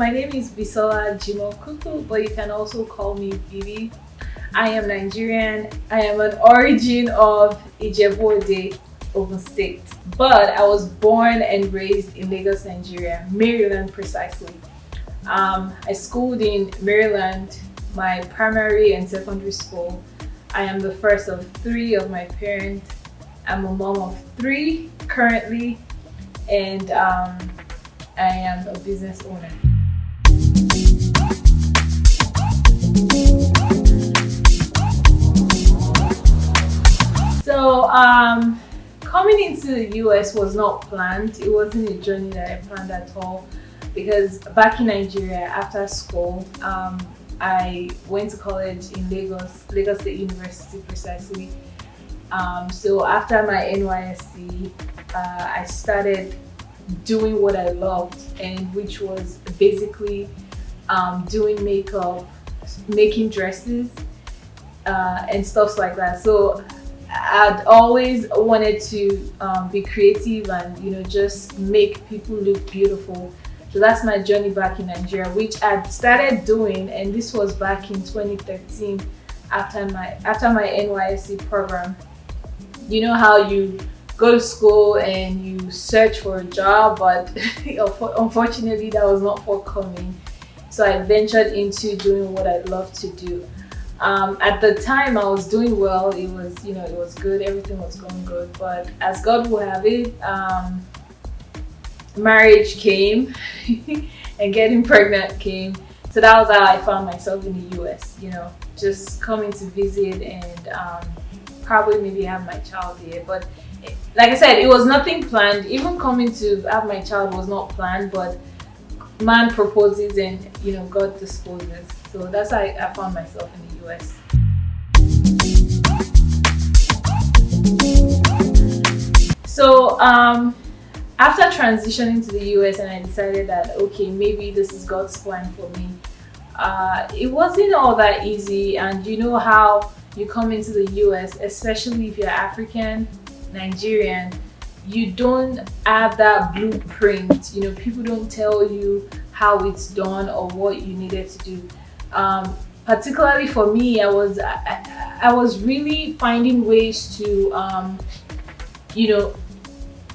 my name is Bisola Jimoh Kuku, but you can also call me Bibi. I am Nigerian. I am an origin of Ijebu-Ode, Ogun State. But I was born and raised in Lagos, Nigeria, Maryland precisely. I schooled in Maryland, my primary and secondary school. I am the first of three of my parents. I'm a mom of three currently, and I am a business owner. So coming into the US was not planned. It wasn't a journey that I planned at all, because back in Nigeria after school, I went to college in Lagos State University precisely. So after my NYSC, I started doing what I loved, and which was basically doing makeup, making dresses, and stuff like that. So I'd always wanted to be creative and just make people look beautiful. So that's my journey back in Nigeria, which I started doing, and this was back in 2013 after my NYSC program. You know how you go to school and you search for a job, but unfortunately that was not forthcoming. So I ventured into doing what I love to do. At the time I was doing well. It was good, everything was going good, but as God will have it, marriage came and getting pregnant came. So that was how I found myself in the US, just coming to visit and probably maybe have my child here. But like I said, it was nothing planned. Even coming to have my child was not planned, but man proposes and God disposes. So that's how I found myself in the US. So after transitioning to the US, and I decided that okay, maybe this is God's plan for me. It wasn't all that easy, and you know how you come into the US, especially if you're African, Nigerian, you don't have that blueprint. People don't tell you how it's done or what you needed to do. Particularly for me, I was really finding ways to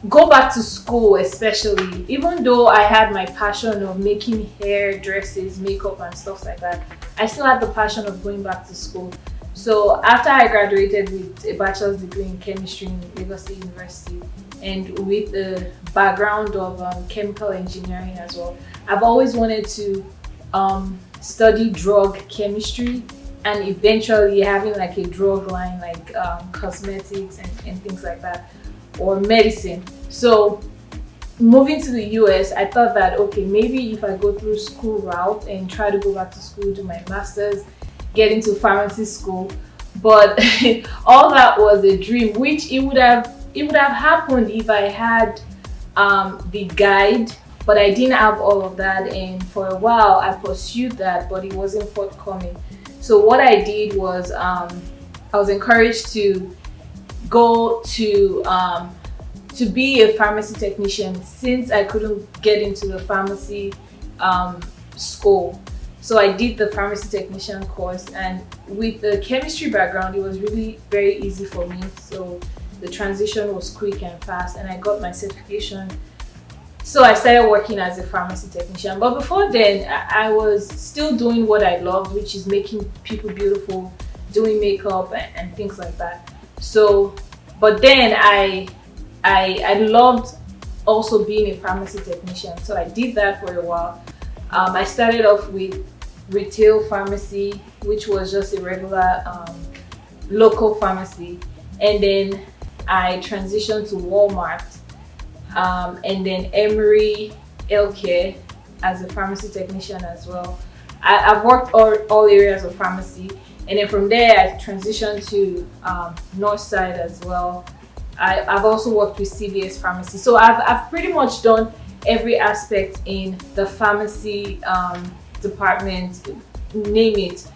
go back to school, especially even though I had my passion of making hair, dresses, makeup and stuff like that. I still had the passion of going back to school. So after I graduated with a bachelor's degree in chemistry in Lagos State University, and with a background of chemical engineering as well, I've always wanted to study drug chemistry and eventually having like a drug line, like cosmetics and things like that, or medicine. So moving to the US, I thought that okay, maybe if I go through school route and try to go back to school, do my master's, get into pharmacy school, but all that was a dream, which it would have happened if I had the guide, but I didn't have all of that, and for a while I pursued that, but it wasn't forthcoming. So what I did was I was encouraged to go to be a pharmacy technician, since I couldn't get into the pharmacy school. So I did the pharmacy technician course, and with the chemistry background, it was really very easy for me. So the transition was quick and fast, and I got my certification. So I started working as a pharmacy technician. But before then, I was still doing what I loved, which is making people beautiful, doing makeup and things like that. So, but then I loved also being a pharmacy technician. So I did that for a while. I started off with retail pharmacy, which was just a regular local pharmacy, and then I transitioned to Walmart, and then Emory Healthcare as a pharmacy technician as well. I've worked all areas of pharmacy, and then from there I transitioned to Northside as well. I've also worked with CVS Pharmacy. So I've pretty much done every aspect in the pharmacy department, name it.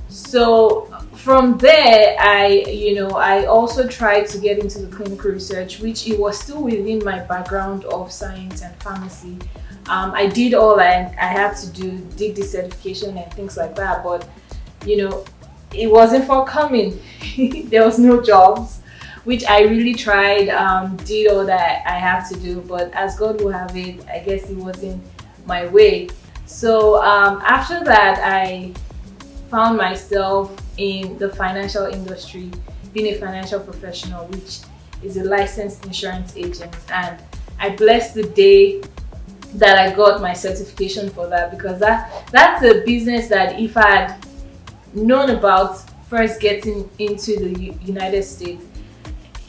So from there, I also tried to get into the clinical research, which it was still within my background of science and pharmacy. I did all I had to do, did the certification and things like that, but it wasn't forthcoming. There was no jobs, which I really tried, did all that I had to do, but as God will have it, I guess it wasn't my way. So after that, I found myself in the financial industry, being a financial professional, which is a licensed insurance agent. And I blessed the day that I got my certification for that, because that's a business that if I had known about first getting into the United States,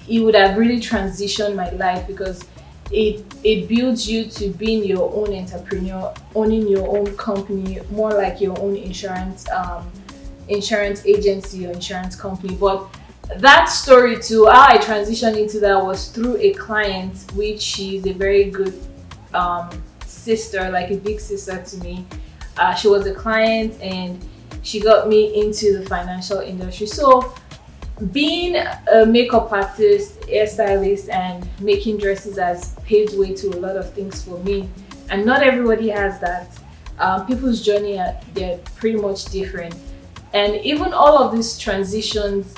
it would have really transitioned my life, because it builds you to being your own entrepreneur, owning your own company, more like your own insurance agency or insurance company. But that story too, how I transitioned into that was through a client, which she's a very good sister, like a big sister to me. She was a client and she got me into the financial industry. So being a makeup artist, hairstylist, and making dresses has paved way to a lot of things for me, and not everybody has that. People's journey they're pretty much different, and even all of these transitions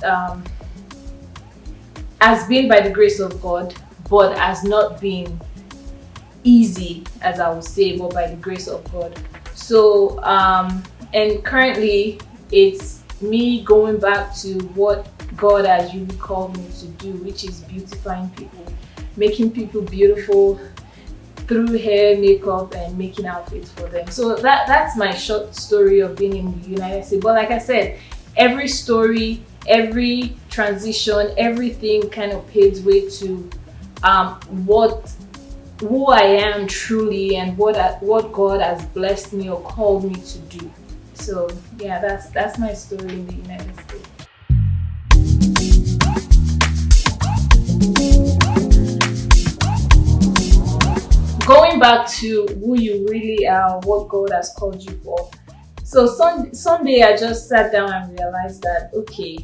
has been by the grace of God, but has not been easy, as I would say, but by the grace of God. So and currently it's me going back to what God has really called me to do, which is beautifying people, making people beautiful through hair, makeup, and making outfits for them. So that's my short story of being in the United States. But like I said, every story, every transition, everything kind of paves way to who I am truly, and what God has blessed me or called me to do. So yeah, that's my story in the United States. Going back to who you really are, what God has called you for. So Sunday I just sat down and realized that, okay,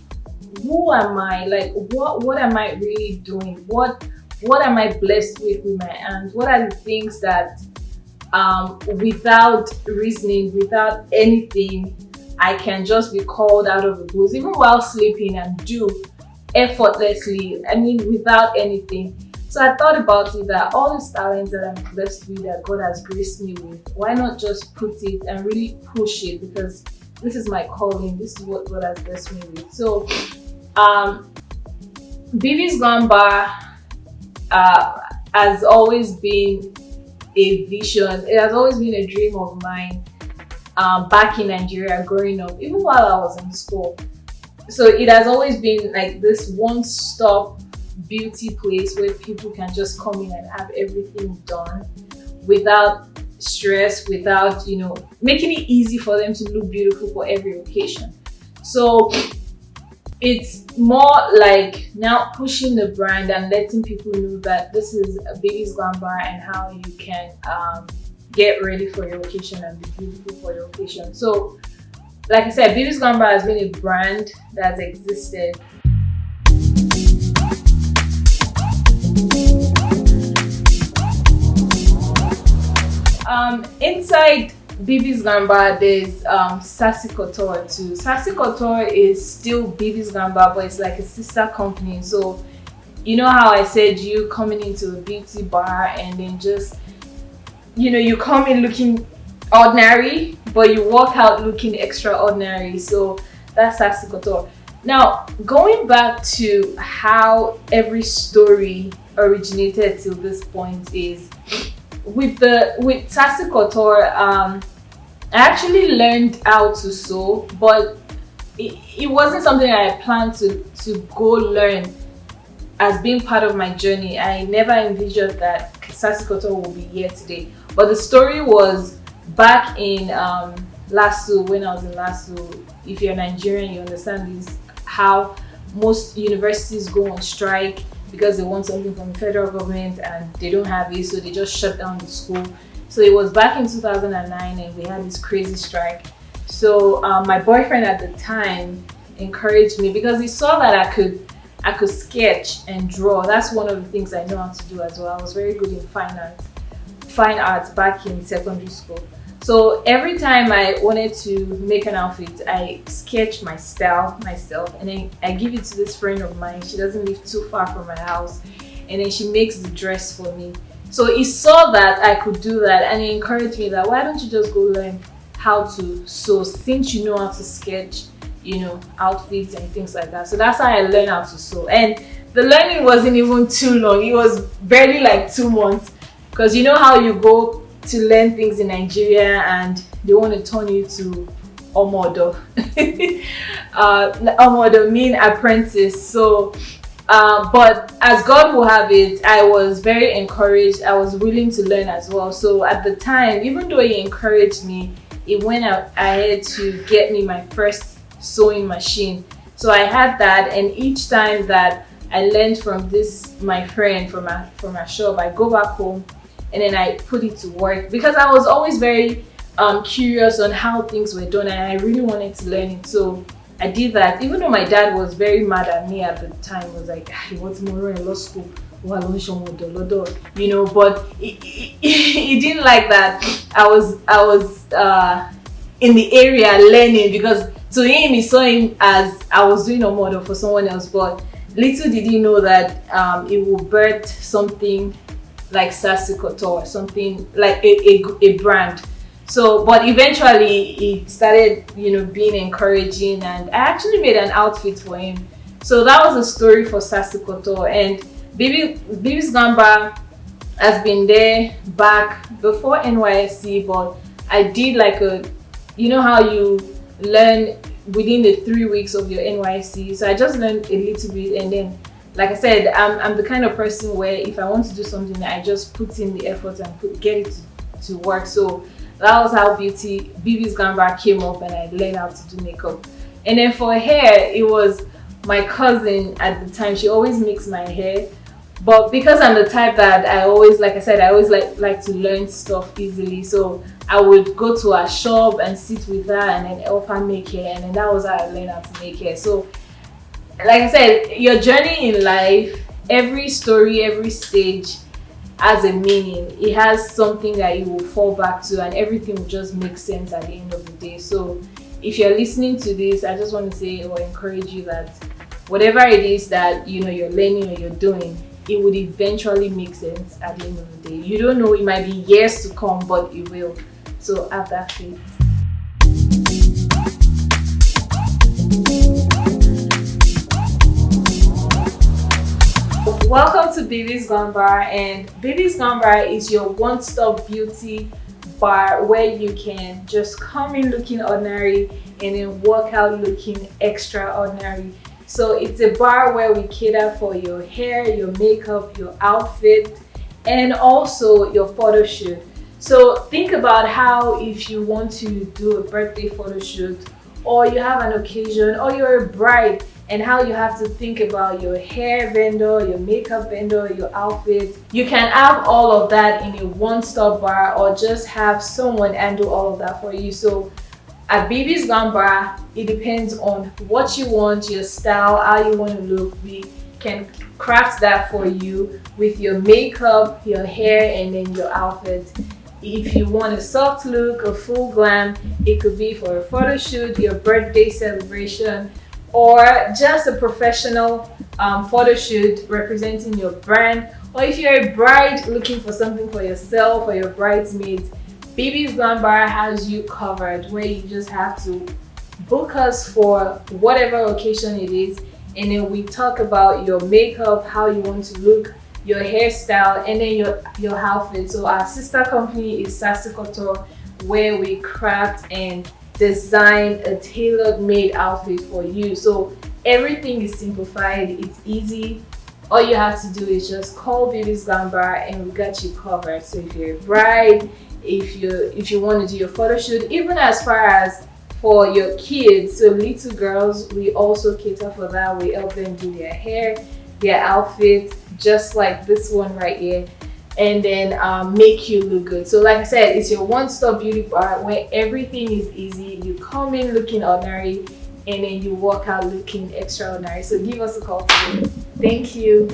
who am I? Like, what am I really doing? What am I blessed with my hands? What are the things that without reasoning, without anything, I can just be called out of the blues, even while sleeping, and do effortlessly, I mean without anything. So I thought about it, that all these talents that I'm blessed with, that God has graced me with, why not just put it and really push it, because this is my calling, this is what God has blessed me with. So Baby's Gamba has always been a vision, it has always been a dream of mine back in Nigeria growing up, even while I was in school. So it has always been like this one-stop beauty place where people can just come in and have everything done without stress, without making it easy for them to look beautiful for every occasion. So it's more like now pushing the brand and letting people know that this is a Baby's Gamba and how you can get ready for your occasion and be beautiful for your occasion. So like I said, Baby's Gamba has been a brand that's existed. Inside Baby's Gamba, there's Sassy Couture too. Sassy Couture is still Baby's Gamba, but it's like a sister company. So you know how I said you coming into a beauty bar and then just you come in looking ordinary, but you walk out looking extraordinary. So that's Sassy Couture. Now, going back to how every story originated till this point is with Sassy Couture. I actually learned how to sew, but it wasn't something I planned to go learn as being part of my journey. I never envisioned that Sassy Couture will be here today. But the story was back in LASU, when I was in LASU. If you're Nigerian, you understand this, how most universities go on strike because they want something from the federal government and they don't have it, so they just shut down the school. So it was back in 2009 and we had this crazy strike. So my boyfriend at the time encouraged me because he saw that I could sketch and draw. That's one of the things I know how to do as well. I was very good in fine arts back in secondary school. So every time I wanted to make an outfit, I sketch my style myself, and then I give it to this friend of mine. She doesn't live too far from my house, and then she makes the dress for me. So he saw that I could do that, and he encouraged me that why don't you just go learn how to sew, since you know how to sketch, you know, outfits and things like that. So that's how I learned how to sew. And the learning wasn't even too long. It was barely like 2 months, because you know how you go to learn things in Nigeria and they want to turn you to omodo. Omodo mean apprentice. So but as God will have it, I was very encouraged. I was willing to learn as well. So at the time, even though he encouraged me, he went out ahead to get me my first sewing machine. So I had that, and each time that I learned from this, my friend from our shop, I go back home and then I put it to work, because I was always very curious on how things were done, and I really wanted to learn it. So I did that, even though my dad was very mad at me at the time. He was like, what's more in law school? You know, but he didn't like that. I was in the area learning, because to him, he saw him as I was doing a model for someone else. But little did he know that it will birth something like Sassy Couture, something like a brand. So, but eventually it started, you know, being encouraging, and I actually made an outfit for him. So that was a story for Sassy Couture. And Baby's Gamba has been there back before NYSC, but I did like you know how you learn within the 3 weeks of your NYSC. So I just learned a little bit, and then, like I said, I'm the kind of person where if I want to do something, I just put in the effort and get it to work. So that was how Baby's Gamba came up, and I learned how to do makeup. And then for hair, it was my cousin at the time. She always makes my hair, but because I'm the type that I always, like I said, I always like to learn stuff easily. So I would go to her shop and sit with her and then help her make hair, and then that was how I learned how to make hair. So like I said, your journey in life, every story, every stage has a meaning. It has something that you will fall back to, and everything will just make sense at the end of the day. So if you're listening to this, I just want to say or encourage you that whatever it is that, you know, you're learning or you're doing, it would eventually make sense at the end of the day. You don't know, it might be years to come, but it will. So have that faith. Welcome to Baby's Gone Bar, and Baby's Gone Bar is your one-stop beauty bar where you can just come in looking ordinary and then walk out looking extraordinary. So it's a bar where we cater for your hair, your makeup, your outfit, and also your photo shoot. So think about how if you want to do a birthday photo shoot, or you have an occasion, or you're a bride, and how you have to think about your hair vendor, your makeup vendor, your outfit. You can have all of that in a one-stop bar, or just have someone handle all of that for you. So at Baby's Gone Bar, it depends on what you want, your style, how you want to look. We can craft that for you with your makeup, your hair, and then your outfit. If you want a soft look, a full glam, it could be for a photo shoot, your birthday celebration, or just a professional photo shoot representing your brand. Or if you're a bride looking for something for yourself or your bridesmaids, Baby's Gone Bar has you covered, where you just have to book us for whatever occasion it is, and then we talk about your makeup, how you want to look, your hairstyle, and then your outfit. So our sister company is Sassy Couture, where we craft and design a tailor-made outfit for you. So everything is simplified, it's easy. All you have to do is just call Baby's Gone Bar and we got you covered. So if you're a bride, if you want to do your photo shoot, even as far as for your kids, so little girls, we also cater for that. We help them do their hair, their outfit, just like this one right here, and then make you look good. So like I said, it's your one-stop beauty bar where everything is easy. You come in looking ordinary and then you walk out looking extraordinary. So give us a call today. Thank you.